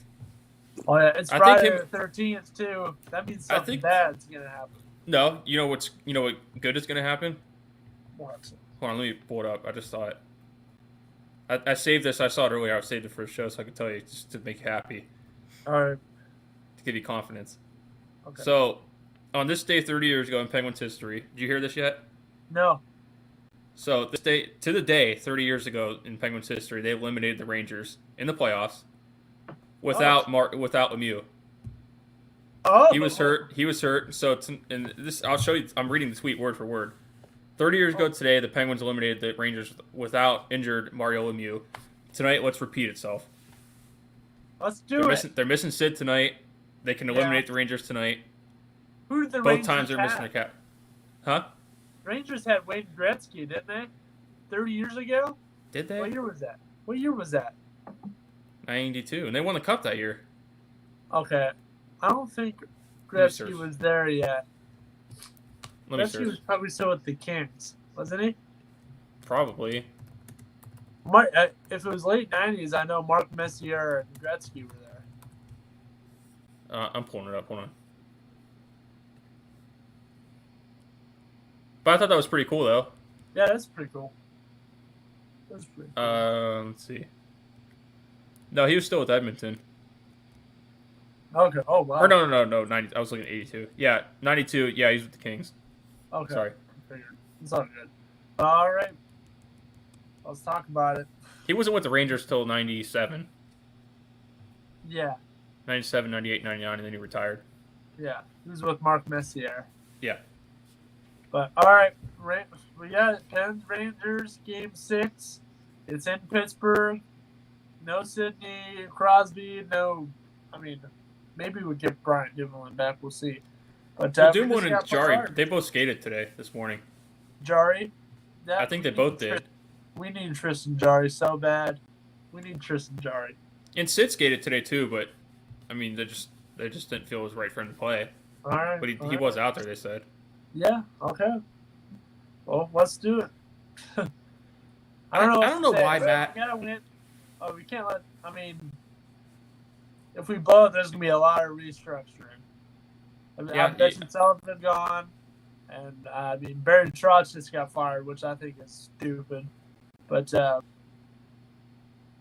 Oh, yeah. It's Friday the 13th, too. That means something bad's going to happen. No. You know what good is going to happen? What? Hold on, let me pull it up. I just saw it. I saved this. I saw it earlier. I saved it for a show so I could tell you just to make you happy. All right. To give you confidence. Okay. So, on this day 30 years ago in Penguins history, did you hear this yet? No. So, this day, to the day 30 years ago in Penguins history, they eliminated the Rangers in the playoffs without Lemieux. Oh. He was hurt. So, I'll show you. I'm reading the tweet word for word. 30 years ago today, the Penguins eliminated the Rangers without injured Mario Lemieux. Tonight, let's repeat itself. Let's do it. They're missing Sid tonight. They can eliminate the Rangers tonight. Who did the Both Rangers times they're have? missing their cap. Huh? Rangers had Wayne Gretzky, didn't they? 30 years ago? Did they? What year was that? 92. And they won the cup that year. Okay. I don't think Gretzky was there yet. Gretzky was probably still with the Kings, wasn't he? Probably. If it was late 90s, I know Mark Messier and Gretzky were there. I'm pulling it up. Hold on. But I thought that was pretty cool, though. Yeah, that's pretty cool. Let's see. No, he was still with Edmonton. Okay. Oh, wow. Or no. 90. I was looking at 82. Yeah, 92. Yeah, he's with the Kings. Okay. Sorry. It's all good. All right. Let's talk about it. He wasn't with the Rangers till 97. Yeah. 97, 98, 99, and then he retired. Yeah. He was with Mark Messier. Yeah. But, all right. We got it. Pens, Rangers, Game 6. It's in Pittsburgh. No Sidney Crosby. No. I mean, maybe we'll get Brian Dumoulin back. We'll see. But Dumoulin and Jari, they both skated today, this morning. Jari? I think they both did. We need Tristan Jari so bad. We need Tristan Jari. And Sid skated today too, but I mean they just didn't feel it was right for him to play. All right. But he was out there, they said. Yeah. Okay. Well, let's do it. I don't know why, Matt. We gotta win. Oh, we can't let. I mean, if we blow it, there's gonna be a lot of restructuring. I bet you Sullivan gone, and I mean Barry Trotz just got fired, which I think is stupid. But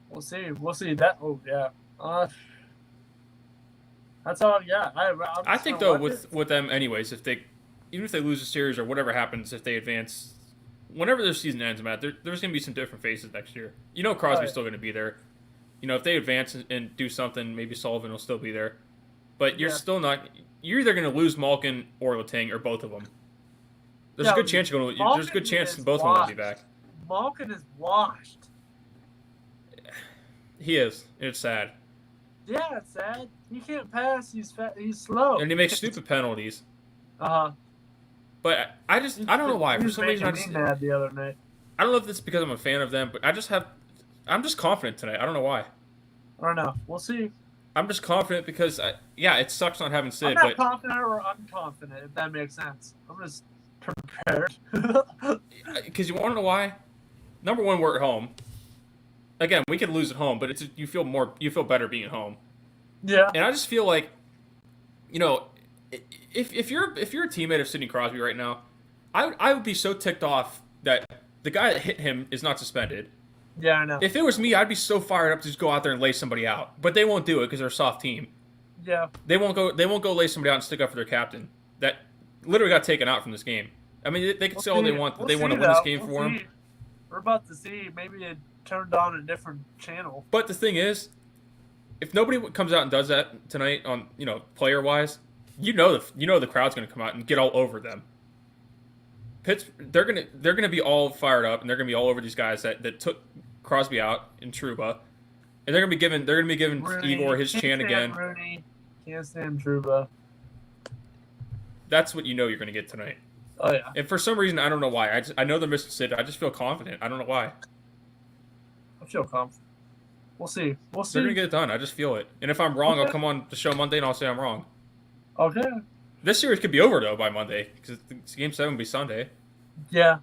we'll see. We'll see that. Oh yeah. That's all I got. I think though with them anyways, even if they lose a series or whatever happens, if they advance, whenever their season ends, Matt, there's going to be some different faces next year. Crosby's still going to be there. If they advance and do something, maybe Sullivan will still be there. But you're still not. You're either going to lose Malkin or Letang or both of them. There's a good chance you're going to. There's a good chance both of them will be back. Malkin is washed. He is. It's sad. Yeah, it's sad. He can't pass. He's fat. He's slow. And he makes stupid penalties. But I don't know why. For some reason, me mad the other night. I don't know if it's because I'm a fan of them, but I'm just confident tonight. I don't know why. I don't know. We'll see. I'm just confident because, it sucks not having Sid. I'm not confident or unconfident, if that makes sense. I'm just prepared. Because you want to know why? Number one, we're at home. Again, we could lose at home, but you feel better being at home. Yeah. And I just feel like, if you're a teammate of Sidney Crosby right now, I would be so ticked off that the guy that hit him is not suspended. Yeah, I know. If it was me, I'd be so fired up to just go out there and lay somebody out. But they won't do it because they're a soft team. Yeah. They won't go lay somebody out and stick up for their captain. That literally got taken out from this game. I mean, they can say all they want, but they want to win this game for him. We're about to see. Maybe it turned on a different channel. But the thing is, if nobody comes out and does that tonight on, player wise, the crowd's going to come out and get all over them. They're gonna be all fired up, and they're gonna be all over these guys that took Crosby out in Trouba, and they're gonna be giving Rooney, Igor his chant again. Rooney, can't stand Trouba. That's what you're gonna get tonight. Oh yeah. And for some reason, I don't know why. I know they're missing Sid. I just feel confident. I don't know why. I feel confident. We'll see. They're gonna get it done. I just feel it. And if I'm wrong, I'll come on the show Monday and I'll say I'm wrong. Okay. This series could be over though by Monday because Game 7 will be Sunday. Yeah.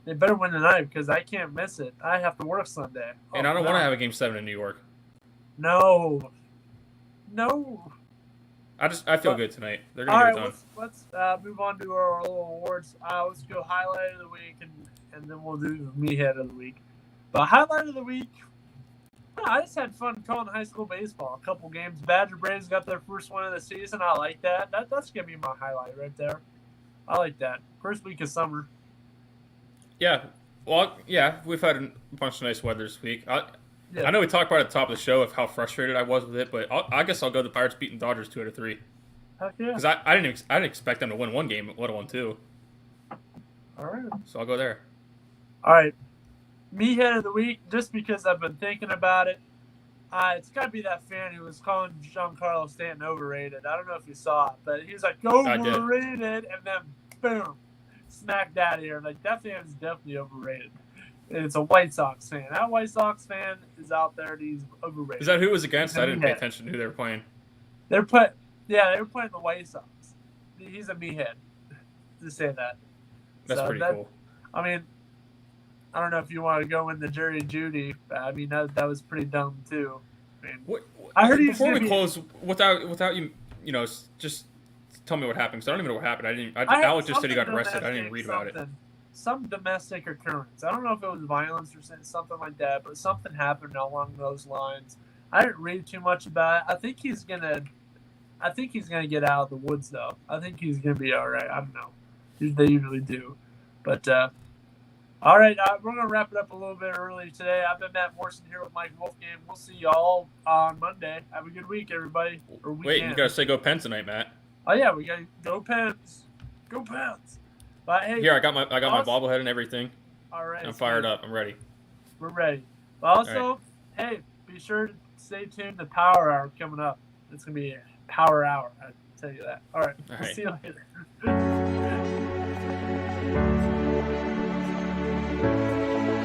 They better win tonight because I can't miss it. I have to work Sunday. And I don't want to have a Game 7 in New York. No. I feel good tonight. They're gonna get it done. Let's move on to our little awards. Let's go highlight of the week and then we'll do me head of the week. But highlight of the week. I just had fun calling high school baseball. A couple games. Badger Braves got their first win of the season. I like that. That's going to be my highlight right there. I like that. First week of summer. Yeah. Well, yeah, we've had a bunch of nice weather this week. I know we talked about at the top of the show of how frustrated I was with it, but I guess I'll go the Pirates beating Dodgers 2 out of 3. Heck yeah. Because I didn't expect them to win one game, let alone 2. All right. So I'll go there. All right. Me head of the week, just because I've been thinking about it. It's got to be that fan who was calling Giancarlo Stanton overrated. I don't know if you saw it, but he was like, overrated, and then boom, smacked out of here. Like, that fan is definitely overrated. And it's a White Sox fan. That White Sox fan is out there and he's overrated. Is that who it was against? I didn't pay attention to who they were playing. They were playing the White Sox. He's a meathead, to say that. That's pretty cool. I mean, I don't know if you want to go in the Jerry Judy, but I mean that was pretty dumb too. I mean, I heard before we close, without you, just tell me what happened. Because I don't even know what happened. Alex just said he got arrested. I didn't even read about it. Some domestic occurrence. I don't know if it was violence or something like that, but something happened along those lines. I didn't read too much about it. I think he's gonna get out of the woods though. I think he's gonna be all right. I don't know. They usually do, but. All right, we're going to wrap it up a little bit early today. I've been Matt Morrison here with Mike Wolfgang. We'll see y'all on Monday. Have a good week, everybody. Wait, you got to say go Pens tonight, Matt. Oh, yeah, we got to go Pens. Go Pens. But, hey, here, I got my bobblehead and everything. All right. I'm fired up. I'm ready. We're ready. But also, hey, be sure to stay tuned to Power Hour coming up. It's going to be a Power Hour. I tell you that. All right. We'll see you later.